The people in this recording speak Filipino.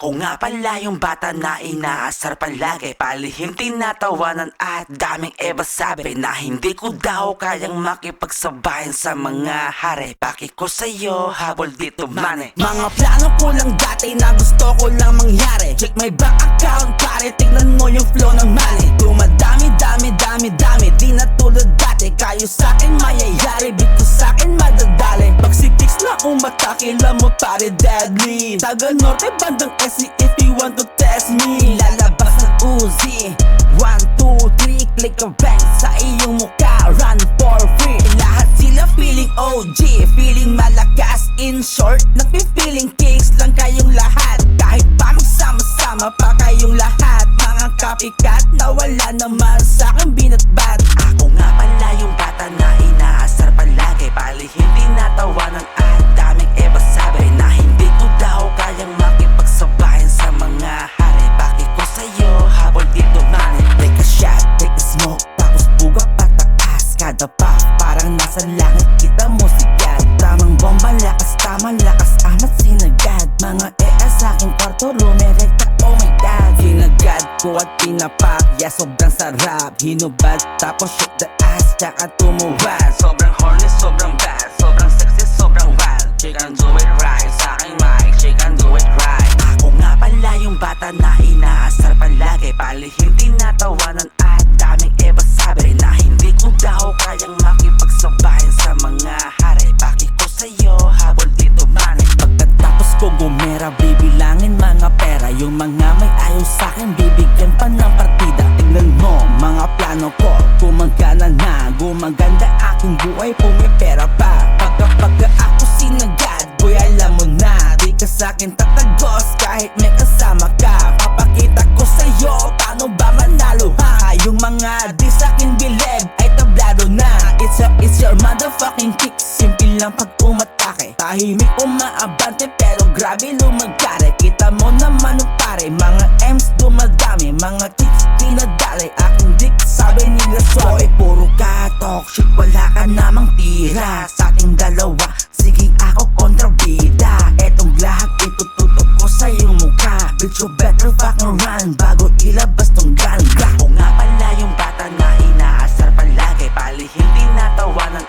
Ako nga pala yung bata na inaasar palagi, palihim tinatawanan at daming iba sabi na hindi ko daw kayang makipagsabayan sa mga hari. Bakit ko sa'yo habol dito mane? Mga plano ko lang dati na gusto ko lang mangyari. Check my bank account pare, tignan mo yung flow ng money. Dumadami, dami, dami, dami, di na tulad dati. Kayo sa'kin mayayari, beat ko sa'kin madadali. Pag si Kicks na umatake, alam mo pare deadly. Taga Norte, bandang SC if you want to test me. Lalabas ng Uzi 1, 2, 3, click a bang sa iyong mukha, run for free. Lahat sila feeling OG, feeling malakas. In short, nagpi-feeling Kicks lang kayong lahat. Kahit pa magsama-sama pa kayong lahat. Mga copycat na wala naman sa'kin binatbat. Ako nga pala yung bata na inaasar palagi, palihim tinatawanan at daming iba sabi na hindi ko daw kayang makipagsabayan sa mga hari. Bakit ko sa'yo habol dito mane? Take a shot, take a smoke, tapos buga pataas. Kada pa parang nasa langit, kita mo sigat. Tamang bomba, tamang lakas, amat sinagad. Mga sa aking kwarto, rumerekta, oh my god. Sinagad ko at pinapak, yeah sobrang sarap. Hinubad, tapos shoot the ass, tsaka tumuwad. Sobrang horny, sobrang bad, sobrang sexy, sobrang wild. She can do it right, sa aking mic, she can do it right. Ako nga pala yung bata na inaasar palagi, palihim tinatawanan at daming iba sabi na hindi ko daw kayang makipagsabayan sa mga hari. Bakit ko sa'yo habol dito mane? Pagkatapos ko gumera, bibilangin mga pera. Yung mga may ayaw sa'kin, bibigyan pa ng partida. Tingnan mo, mga plano ko, gumagana na. Gumaganda aking buhay, pumipera pa. Pagka ako sinagad, boy alam mo na. Di ka sa'kin tatagos kahit may kasama ka. Papakita ko sa'yo, paano ba manalo ha? Yung mga di sa'kin bilib ay tablado na. It's your motherfucking Kicks, simple lang pag umatake. Tahimik umaabante pero grabe lumagkari. Kita mo naman o pare, mga M's dumadami, mga Kicks pinadali. Aking dick sabi nila soy, puro ka talk shit, wala ka namang tira. Sa ating dalawa, sige ako kontrabida. Etong lahat itututok ko sa iyong mukha. Bitch you better fucking run bago ilabas tong gun. Ako nga pala yung bata na inaasar palagi, palihim tinatawanan